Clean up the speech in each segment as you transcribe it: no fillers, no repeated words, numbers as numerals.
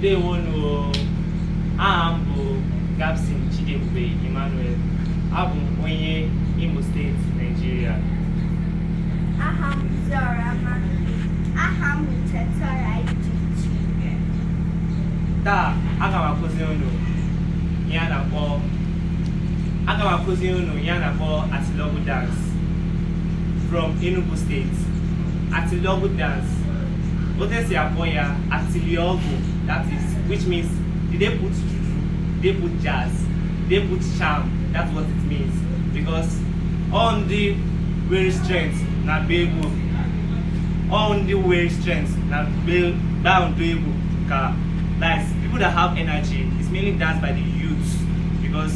They won't know. Ambo Gabson Chidebube Emmanuel. Abum Onye Imo State, Nigeria. Aham Zorama. Aham Tetora Taa aga m akụzi unu ya na-akpọ Atilogwu dance from Enugu State. Atilogwu dance. Otu esi akpọ ya Atilogwu, that is, which means did they put juju, they put jazz, they put charm. That's what it means. Because on the very strength na bego, on the very strength na down bego ka. Nice. People that have energy is mainly danced by the youths because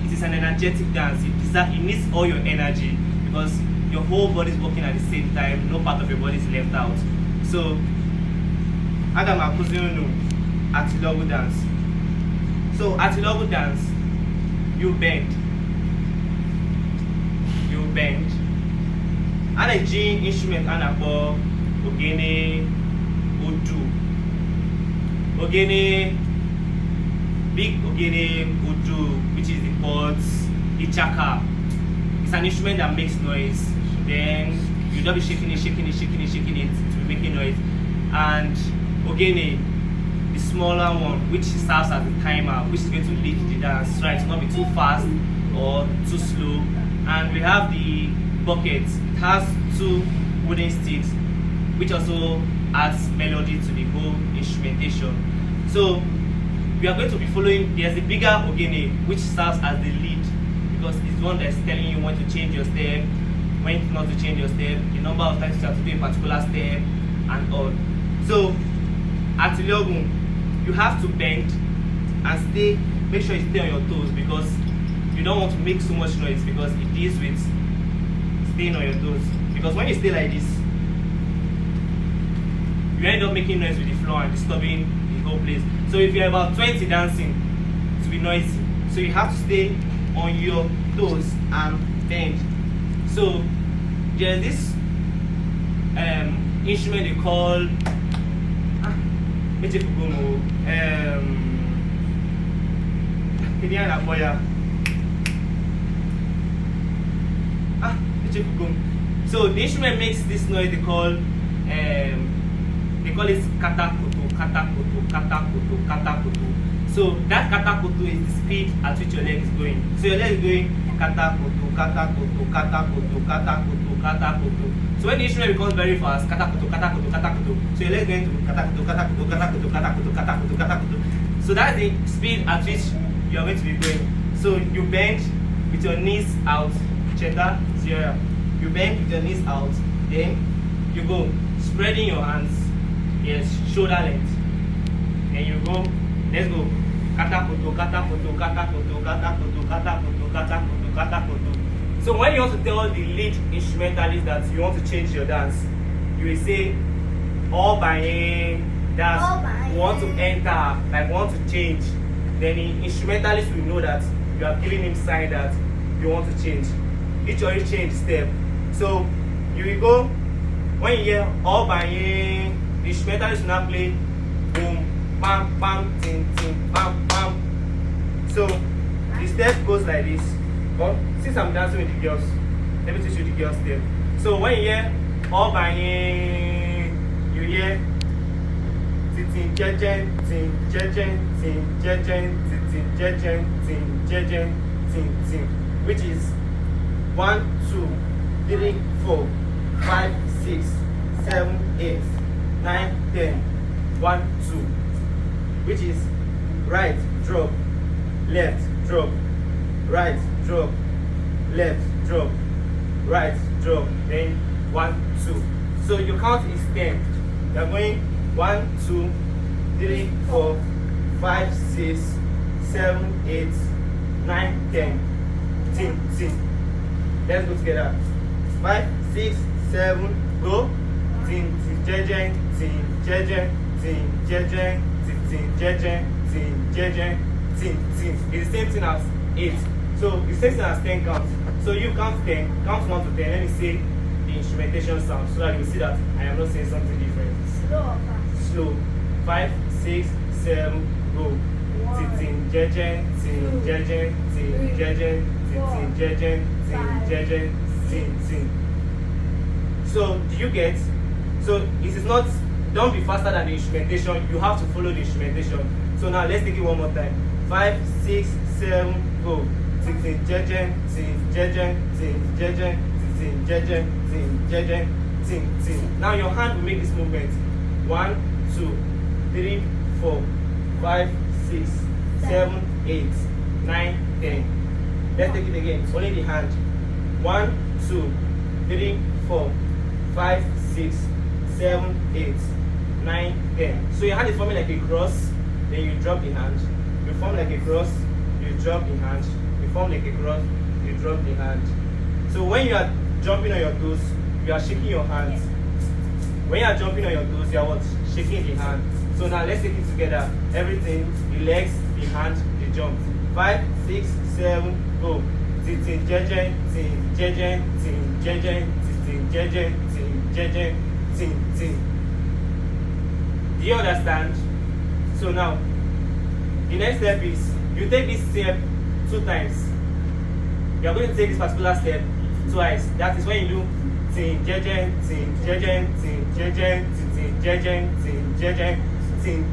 it is an energetic dance. It needs all your energy because your whole body is working at the same time. No part of your body is left out. So, Adam Akuzunu, Atilogwu dance. So, Atilogwu dance, you bend. And a G instrument and a ball, ogene, udu. Ogene, big ogene, udu, which is the pots, the chaka. It's an instrument that makes noise. Then you don't be shaking it to be making noise. And ogene, the smaller one, which serves as the timer, which is going to lead the dance, right? To not be too fast or too slow. And we have the bucket. It has two wooden sticks, which also adds melody to the whole instrumentation. So we are going to be following. There's a bigger ogene which serves as the lead because it's the one that's telling you when to change your step, when not to change your step, the number of times you have to do a particular step, and all. So at Atilogwu, you have to bend and stay. Make sure you stay on your toes because you don't want to make so much noise because it deals with staying on your toes. Because when you stay like this, you end up making noise with the floor and disturbing the whole place. So if you're about 20 dancing, it will be noisy. So you have to stay on your toes and bend. So there's this instrument they call so the instrument makes this noise they call it katakoto. So that katakoto is the speed at which your leg is going. So your leg is going katakoto. So when the instrument becomes very fast, katakoto. So your leg is going to katakoto. So that's the speed at which you are going to be going. So you bend with your knees out. Check that. Zero. You bend with your knees out. Then you go spreading your hands. Yes, shoulder length. Then you go. Let's go. Katakoto. So when you want to tell the lead instrumentalist that you want to change your dance, you will say, all by that you want to enter, like want to change. Then the instrumentalist will know that you have given him sign that you want to change. Each or each change step. So you will go when you hear all by the instrumentalist will now play boom, bam, bam, ting, ting, bam, bam. So the step goes like this. But since I'm dancing with the girls, let me teach you the girls step. So when you hear all by you hear ting jejen, ting jejen, ting jejen, ting jejen, ting jejen, ting ting, which is 1, 2, 3, 4, 5, 6, 7, 8, 9, 10. 1, 2, which is right drop, left drop, right drop, left drop, right drop, then 1, 2. So your count is 10. You're going 1, 2, 3, 4, 5, 6, 7, 8, 9, 10. Ting, ting. Let's go together. 5, 6, 7, go. Ting, ting, jejen, ting, jejen, ting, jejen, ting, ting, jejen, ting, jejen, ting, ting. It's the same thing as 8. So it's the same thing as 10 counts. So you count 10, count 1 to 10. Let me say the instrumentation sound so that you will see that I am not saying something different. Slow or fast? Slow. 5, 6, 7, go. Tin, jeje, tin, jeje, tin, jeje, tin, jeje, tin, jeje, tin. So, do you get? So, it is not, don't be faster than the instrumentation, you have to follow the instrumentation. So now, let's take it one more time. 5, 6, 7, go. Tin, jeje, tin, jeje, tin, jeje, tin, jeje, tin, jeje, tin. Now, your hand will make this movement. 1, 2, 3, 4, 5, 6, 7, 8, 9, 10. Let's take it again. Only the hand. 1, 2, 3, 4, 5, 6, 7, 8, 9, 10. So your hand is forming like a cross, then you drop the hand. You form like a cross, you drop the hand. You form like a cross, you drop the hand. So when you are jumping on your toes, you are shaking your hands. When you are jumping on your toes, you are what? Shaking the hand. So now let's take it together. Everything, the legs, the hand, the jump. 5, 6, 7, go. Tin, jeje, tin, jeje, tin, jeje, tin, jeje, tin, jeje, tin. Do you understand? So now, the next step is, you take this step 2 times. You are going to take this particular step twice. That is when you do tin, jeje, tin, jeje, tin, jeje, tin, jeje, tin, jeje, tin.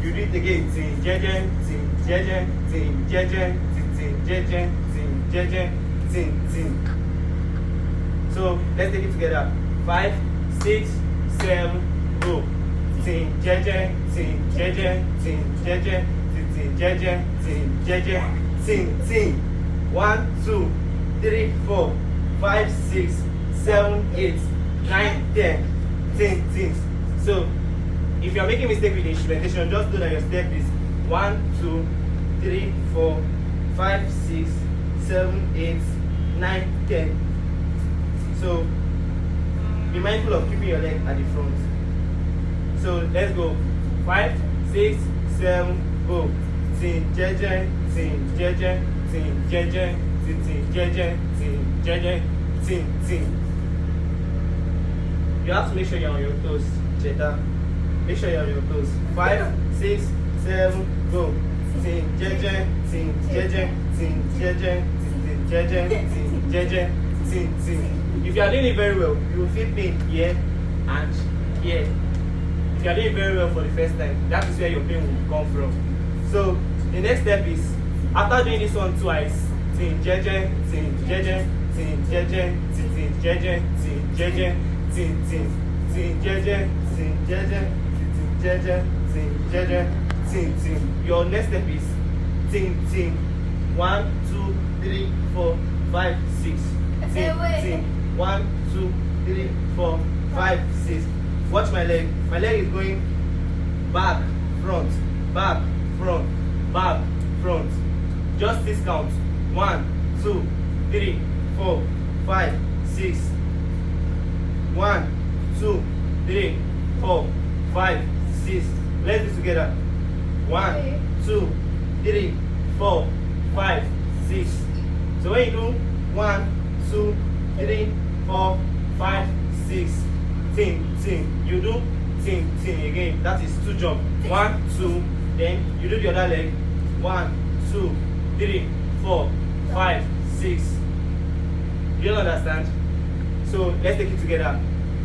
You do it again. Tin, jeje, tin, jeje, tin, jeje, tin, jeje, tin, jeje, tin. So let's take it together. 5, 6, 7, go. Tin, jeje, tin, jeje, tin, jeje, tin, jeje, tin, jeje, tin. 1, 2, 3, 4, 5, 6, 7, 8, 9, 10. Tin. So if you are making mistake with the instrumentation, just know that your step is 1, 2, 3, 4, 5, 6, 7, 8, 9, 10. So be mindful of keeping your leg at the front. So let's go. 5, 6, 7, go. Tin, jeje, tin, jeje, tin, jeje, tin, jeje, tin, jeje, tin. You have to make sure you're on your toes. Cheddar. Make sure you're on your toes. 5, 6, 7, go. Tin, jeje, tin, jeje, tin, jeje, tin, jeje, tin, jeje, tin. If you are doing it very well, you will feel pain here and here. If you are doing it very well for the first time, that is where your pain will come from. So the next step is, after doing this one twice, tin, jeje, tin, jeje, tin, jeje, tin, jeje, tin, jeje, tin, jeje, tin, jeje, tin, jeje, tin, jeje, tin. Your next step is tin. 1, 2, 3, 4, 5, 6. Tin. 1, 2, 3, 4, 5, 6. Watch my leg. My leg is going back, front, back, front, back, front. Just this count. 1, 2, 3, 4, 5, 6. 1, 2, 3, 4, 5, 6. Let's do it together. 1, 2, 3, 4, 5, 6. So when you do 1, 2, 3, 4, 5, 6, tin. You do tin again. That is 2 jump. 1, 2. Then you do the other leg. 1, 2, 3, 4, 5, 6. You don't understand? So let's take it together.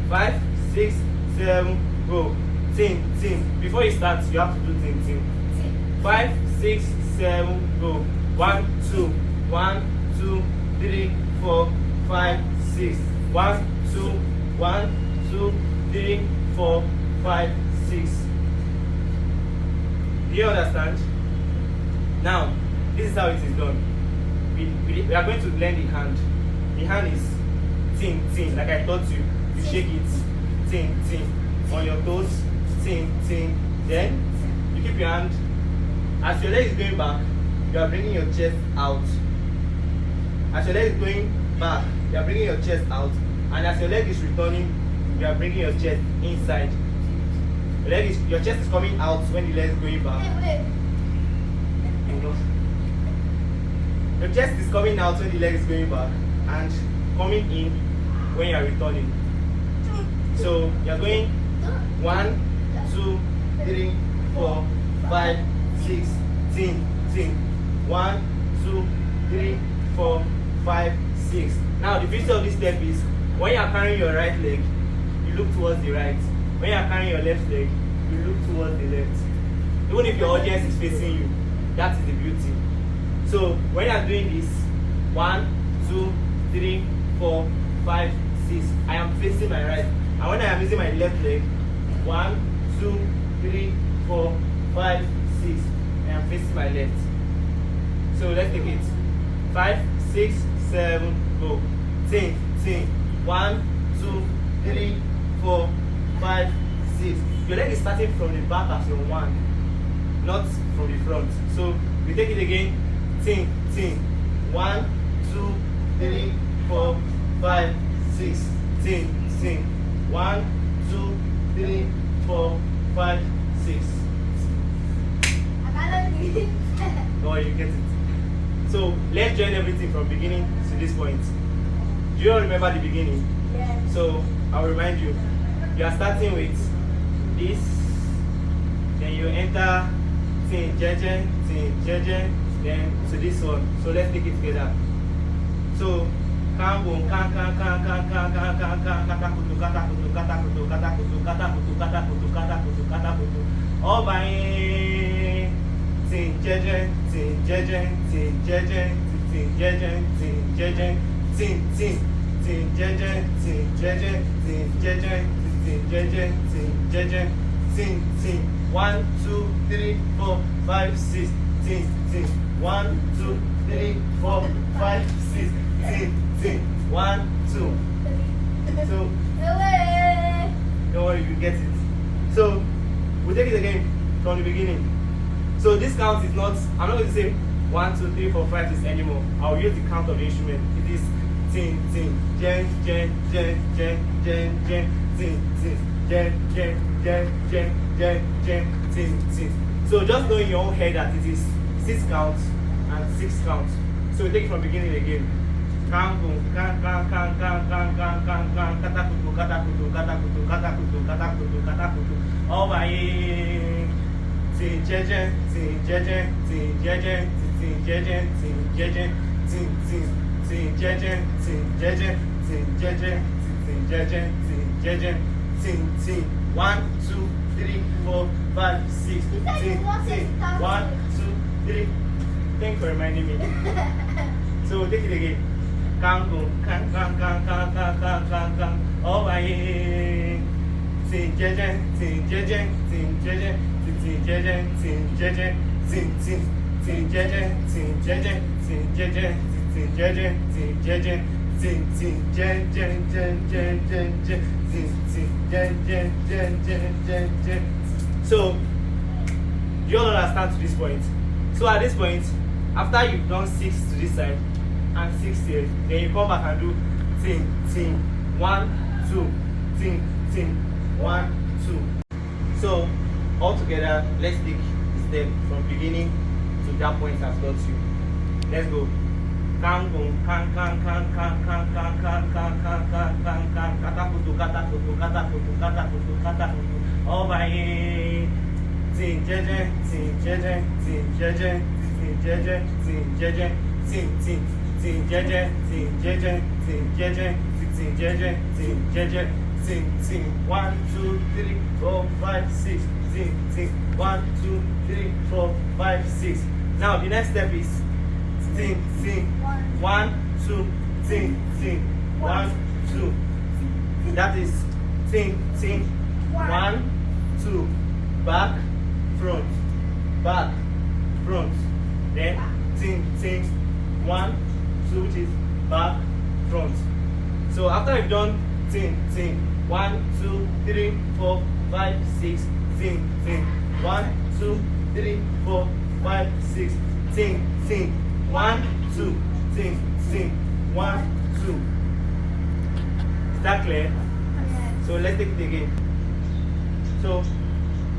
5, 6, 7, go. Tin. Before you start, you have to do tin. 5, 6, 7, go. 1, 2, 1, 2, 3, 4, 5, 6. 1, 2, 1, 2, 3, 4, 5, 6. Do you understand? Now, this is how it is done. We are going to learn the hand. The hand is tin, like I taught you. You shake it, tin. On your toes, tin. Then you keep your hand. As your leg is going back, you are bringing your chest out. As your leg is going back, you are bringing your chest out. And as your leg is returning, you are bringing your chest inside. Your chest is coming out when the leg is going back. Your chest is coming out when the leg is going back and coming in when you are returning. So you are going 1, 2, 3, 4, 5, 6, 10. 1, 2, 3, 4, 5, 6. Now the beauty of this step is when you are carrying your right leg, you look towards the right. When you are carrying your left leg, you look towards the left. Even if your audience is facing you, that is the beauty. So when you are doing this, 1, 2, 3, 4, 5, 6, I am facing my right. And when I am using my left leg, 1, 2, 3, 4, 5, 6, I am facing my left. So let's take it. 5, 6, 7, go. 10. 1, 2, 3, 4, 5, 6. Your leg is starting from the back as your 1, not from the front. So we take it again. 10. 1, 2, 3, 4, 5, 6. 10. 1, 2, 3, 4, 5, 6. Oh, you get it. So let's join everything from beginning to this point. Do you all remember the beginning? Yes. So I'll remind you. You are starting with this, then you enter tin jeje, then to this one. So let's take it together. So kan boom kan all by tin jeje tin 1, 2, 3, 4, 5, 6 tin 1, 2, 3, 4, 5, 6 tin 1, 2. So don't worry, you get it. So we'll take it again from the beginning. So this count is not, I'm not going to say 1, 2, 3, 4, 5, 6 anymore. I'll use the count of the instrument. It is tin, jen, tin. So just know in your own head that it is 6 counts and 6 counts. So we take it from beginning again. All by tin jeje tin 1, 2, 3, 4, 5, 6 tin 1, 2, 3. Thank you for reminding me. So take it again. Kan all by tin jeje So you all understand to this point. So at this point, after you've done 6 to this side and 6 here, then you come back and do tin 1, 2, tin 1, 2. So all together, let's take the step from beginning to that point I've taught you. Let's go. All by tin jeje tin 1, 2, 3, 4, 5, 6 tin 1, 2, 3, 4, 5, 6. Now the next step is tin 1, 2 tin 1, 2. That is tin 1, 2 back front, then tin 1, 2, which is back front. So after you've done tin 1, 2, 3, 4, 5, 6 tin 1, 2, 3, 4, 5, 6 tin 1, 2 tin 1, 2. Is that clear? Yes. So let's take it again. So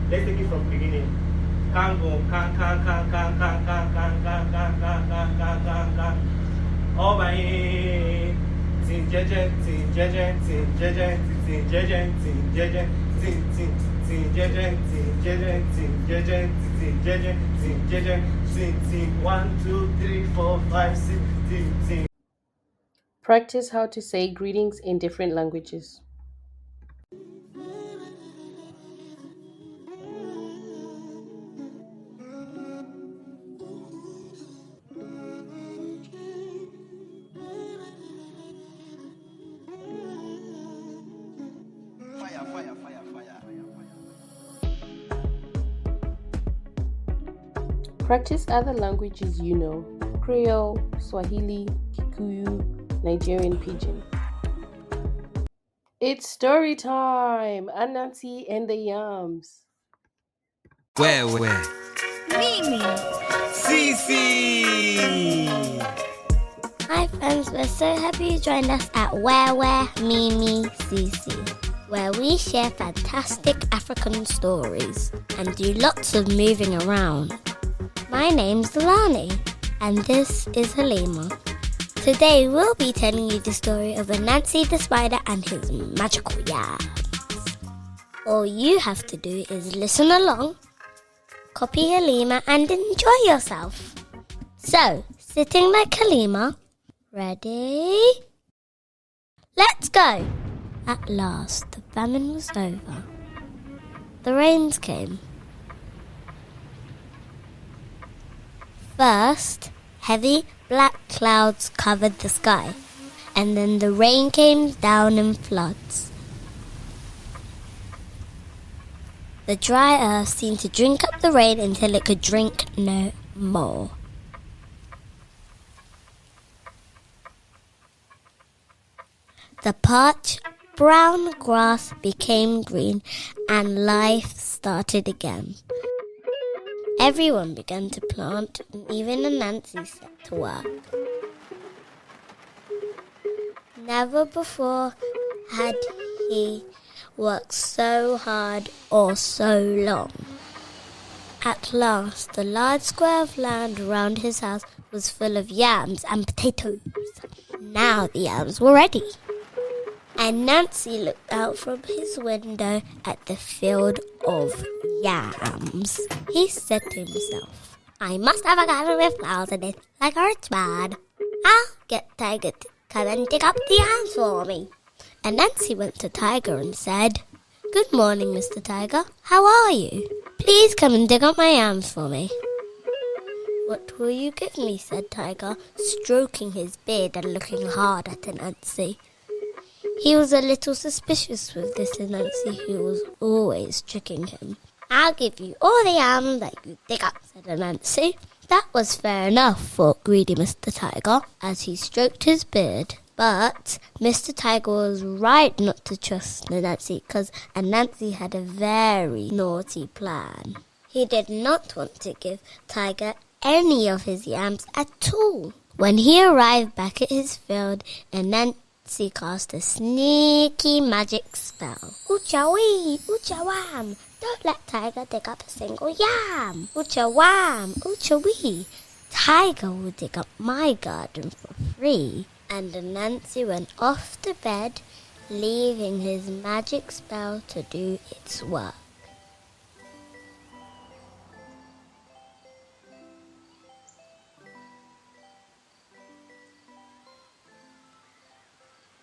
let's take it from the beginning. All by tin jeje 1, 2, 3, 4, 5, 6, ting. Practice how to say greetings in different languages. Practice other languages you know: Creole, Swahili, Kikuyu, Nigerian Pidgin. It's story time! Anansi and the Yams. Where? Sisi! Hi friends, we're so happy you joined us at Where Mimi Cici, where we share fantastic African stories and do lots of moving around. My name's Delani, and this is Halima. Today we'll be telling you the story of Anansi the spider and his magical yams. All you have to do is listen along, copy Halima and enjoy yourself. So, sitting like Halima, ready? Let's go! At last, the famine was over. The rains came. First, heavy black clouds covered the sky, and then the rain came down in floods. The dry earth seemed to drink up the rain until it could drink no more. The parched brown grass became green and life started again. Everyone began to plant, and even Anansi set to work. Never before had he worked so hard or so long. At last, the large square of land around his house was full of yams and potatoes. Now the yams were ready. And Nancy looked out from his window at the field of yams. He said to himself, I must have a garden with flowers in it, like a rich man. I'll get Tiger to come and dig up the yams for me. And Nancy went to Tiger and said, Good morning, Mr. Tiger. How are you? Please come and dig up my yams for me. What will you give me? Said Tiger, stroking his beard and looking hard at Nancy. He was a little suspicious with this Anansi, who was always tricking him. I'll give you all the yams that you dig up, said Anansi. That was fair enough, thought greedy Mr. Tiger, as he stroked his beard. But Mr. Tiger was right not to trust Anansi, because Anansi had a very naughty plan. He did not want to give Tiger any of his yams at all. When he arrived back at his field, Anansi cast a sneaky magic spell. Oocha-wee, oocha-wham, don't let Tiger dig up a single yam. Oocha-wham, oocha-wee, Tiger will dig up my garden for free. And Anansi went off to bed, leaving his magic spell to do its work.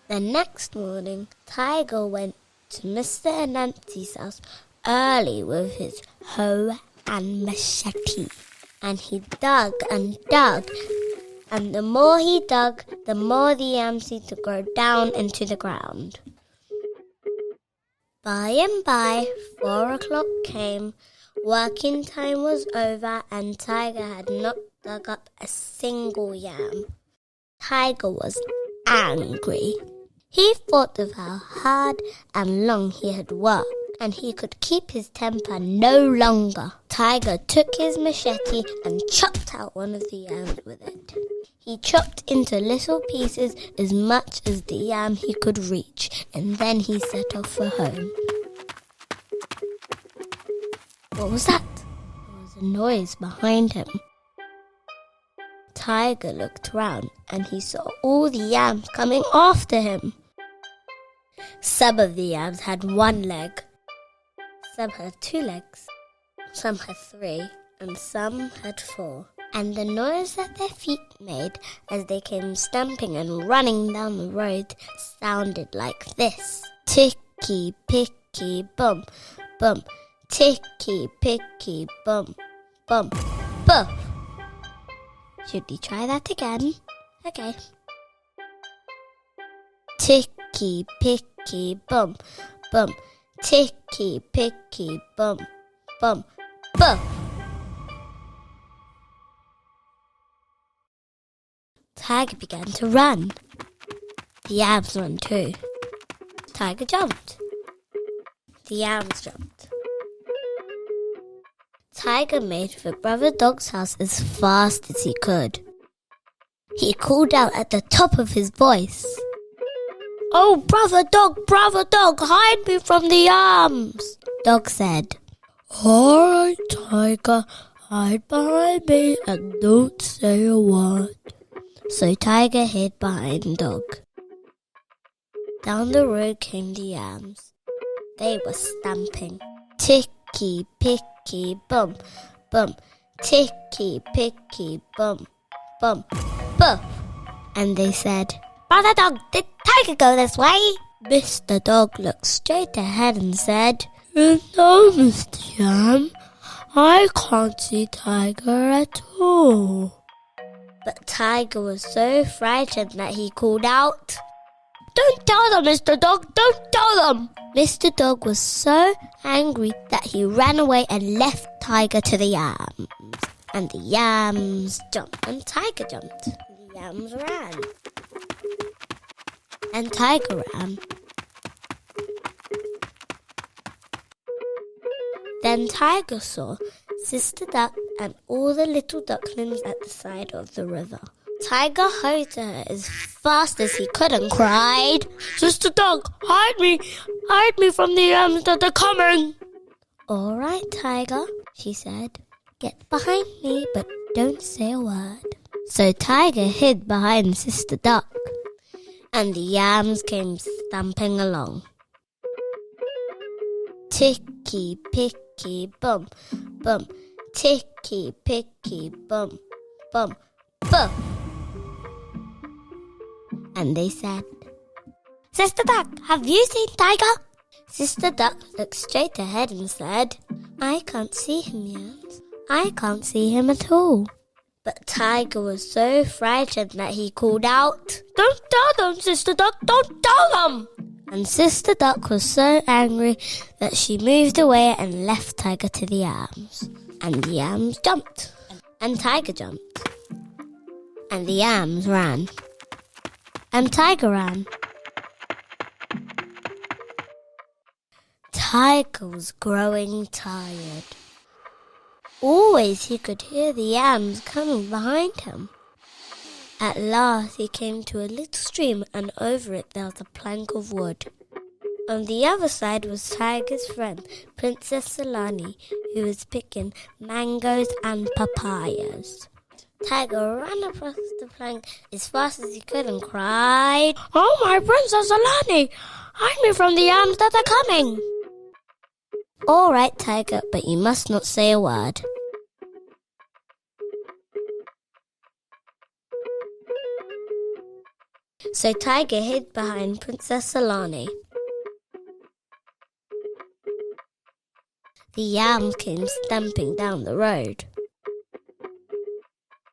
The next morning, Tiger went to Mr. Anansi's house early with his hoe and machete. And he dug and dug, and the more he dug, the more the yams seemed to grow down into the ground. By and by, 4 o'clock came, working time was over, and Tiger had not dug up a single yam. Tiger was angry. He thought of how hard and long he had worked, and he could keep his temper no longer. Tiger took his machete and chopped out one of the yams with it. He chopped into little pieces as much as the yam he could reach, and then he set off for home. What was that? There was a noise behind him. Tiger looked round and he saw all the yams coming after him. Some of the yams had one leg, Some had 2 legs, some had 3, and some had 4. And the noise that their feet made as they came stamping and running down the road sounded like this. Ticky, picky, bum, bum. Ticky, picky, bum, bum, buff. Should we try that again? Okay. Ticky, picky, bum, bum. Ticky, picky, bum, bum, buff. Tiger began to run. The yams ran too. Tiger jumped. The yams jumped. Tiger made for Brother Dog's house as fast as he could. He called out at the top of his voice, "Oh, Brother Dog, hide me from the yams!" Dog said, "All right, Tiger, hide behind me and don't say a word." So Tiger hid behind Dog. Down the road came the yams. They were stamping. Ticky, picky, bum, bum. Ticky, picky, bum, bum, buff. And they said, "Brother Dog, did Tiger go this way?" Mr. Dog looked straight ahead and said, "No, Mr. Yam, I can't see Tiger at all." But Tiger was so frightened that he called out, "Don't tell them, Mr. Dog, don't tell them!" Mr. Dog was so angry that he ran away and left Tiger to the yams. And the yams jumped and Tiger jumped. The yams ran. And Tiger ran. Then Tiger saw Sister Duck and all the little ducklings at the side of the river. Tiger hurried to her as fast as he could and cried, "Sister Duck, hide me from the yams that are coming." "All right, Tiger," she said. "Get behind me, but don't say a word." So Tiger hid behind Sister Duck, and the yams came stamping along. Ticky, picky, bum, bum. Ticky, picky, bum, bum, buff. And they said, "Sister Duck, have you seen Tiger?" Sister Duck looked straight ahead and said, "I can't see him yet. I can't see him at all." But Tiger was so frightened that he called out, "Don't tell them, Sister Duck, don't tell them!" And Sister Duck was so angry that she moved away and left Tiger to the yams. And the yams jumped. And Tiger jumped. And the yams ran. And Tiger ran. Tiger was growing tired. Always he could hear the yams coming behind him. At last he came to a little stream, and over it there was a plank of wood. On the other side was Tiger's friend, Princess Solani, who was picking mangoes and papayas. Tiger ran across the plank as fast as he could and cried, "Oh, my Princess Solani, hide me from the yams that are coming." "All right, Tiger, but you must not say a word." So Tiger hid behind Princess Solani. The yams came stamping down the road.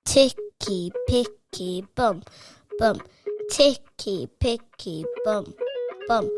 Ticky, picky, bum, bum. Ticky, picky, bum, bum,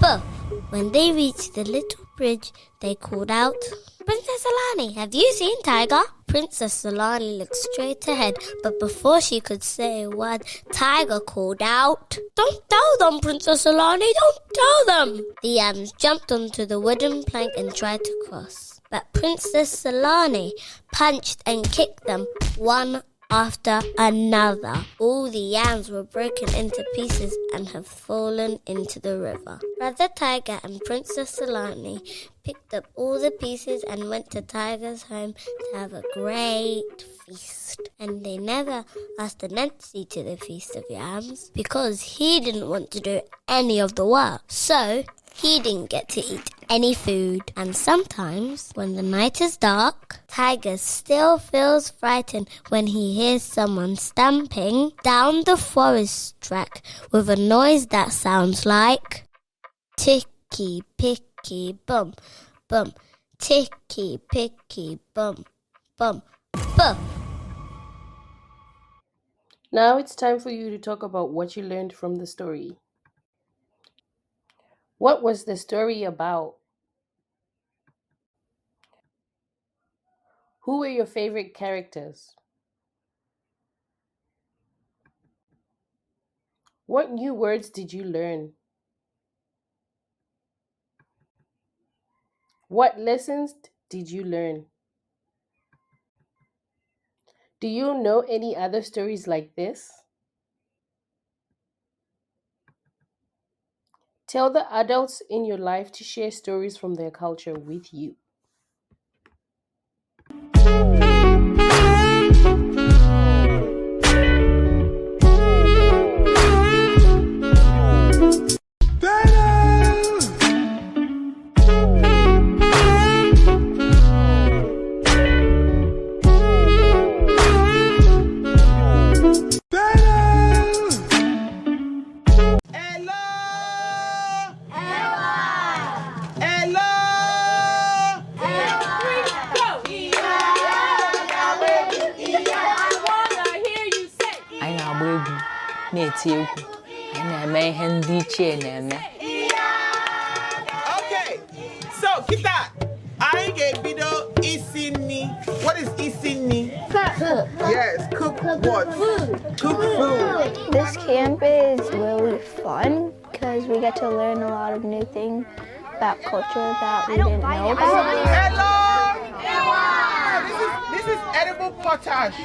buff. When they reached the little bridge, they called out, "Princess Solani, have you seen Tiger?" Princess Solani looked straight ahead, but before she could say a word, Tiger called out, "Don't tell them, Princess Solani, don't tell them!" The yams jumped onto the wooden plank and tried to cross, but Princess Solani punched and kicked them one after another. All the yams were broken into pieces and have fallen into the river. Brother Tiger and Princess Solani picked up all the pieces and went to Tiger's home to have a great feast. And they never asked Nancy to the Feast of Yams because he didn't want to do any of the work. So He didn't get to eat any food. And sometimes, when the night is dark, Tiger still feels frightened when he hears someone stamping down the forest track with a noise that sounds like ticky, picky, bum, bum, ticky, picky, bum, bum, bum. Now it's time for you to talk about what you learned from the story. What was the story about? Who were your favorite characters? What new words did you learn? What lessons did you learn? Do you know any other stories like this? Tell the adults in your life to share stories from their culture with you. Okay, so kita, I get video isini. What is isini? Cook. Yes, cook what? Cook food. This camp is really fun because we get to learn a lot of new things about culture that we didn't know about. Hello. This is edible potash.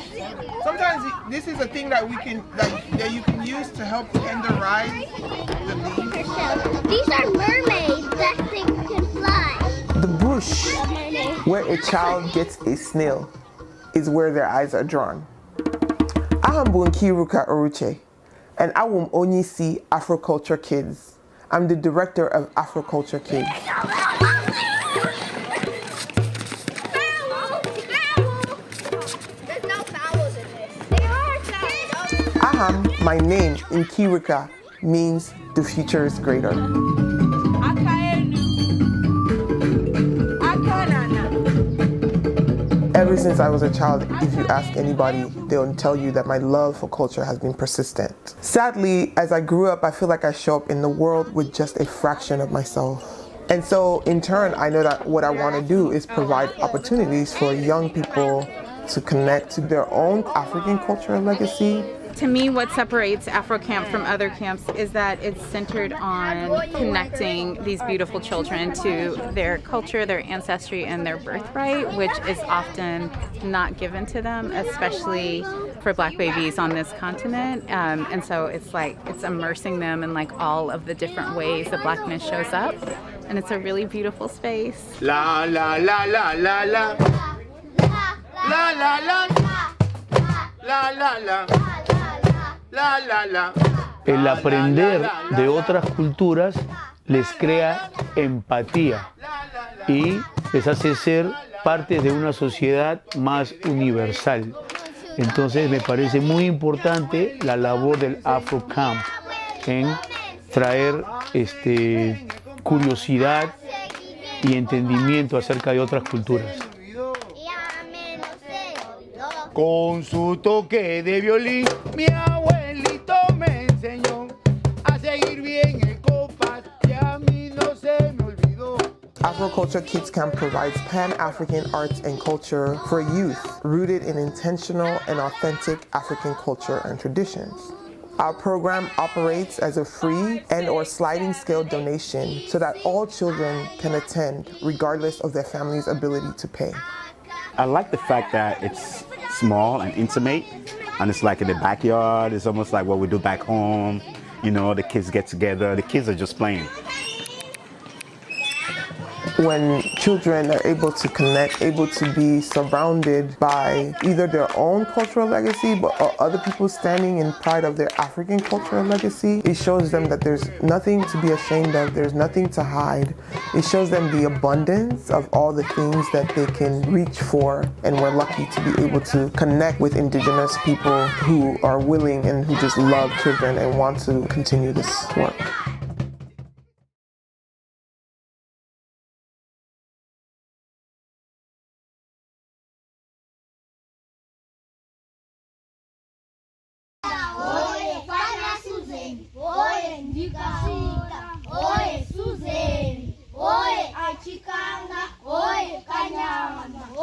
Sometimes this is a thing that we can that you can use to help tenderize the leaves. These are mermaids that think can fly. The bush where a child gets a snail is where their eyes are drawn. I'm Nkiruka Oruche, and I will only see Afro Culture Kids. I'm the director of Afro Culture Kids. Aham, my name, Nkirika, means the future is greater. Ever since I was a child, if you ask anybody, they'll tell you that my love for culture has been persistent. Sadly, as I grew up, I feel like I show up in the world with just a fraction of myself. And so, in turn, I know that what I want to do is provide opportunities for young people to connect to their own African cultural legacy. To me, what separates Afro Camp from other camps is that it's centered on connecting these beautiful children to their culture, their ancestry, and their birthright, which is often not given to them, especially for Black babies on this continent. And so it's like it's immersing them in like all of the different ways that Blackness shows up, and it's a really beautiful space. La la la la la la la la la la la la. La, la, la. El aprender de otras culturas les crea empatía y les hace ser parte de una sociedad más universal. Entonces me parece muy importante la labor del Afro Camp en traer curiosidad y entendimiento acerca de otras culturas. Con su toque de violín, mi abuelito me enseñó a seguir bien el compás y a mí no se me olvidó. Afro Culture Kids Camp provides Pan-African arts and culture for youth rooted in intentional and authentic African culture and traditions. Our program operates as a free and/or sliding scale donation so that all children can attend regardless of their family's ability to pay. I like the fact that it's small and intimate, and it's like in the backyard. It's almost like what we do back home. You know, the kids get together, the kids are just playing. when children are able to connect, able to be surrounded by either their own cultural legacy or other people standing in pride of their African cultural legacy, it shows them that there's nothing to be ashamed of, there's nothing to hide. It shows them the abundance of all the things that they can reach for, and we're lucky to be able to connect with indigenous people who are willing and who just love children and want to continue this work. Oye, Suzeni, oye, Achikanga, oye, Kanyama.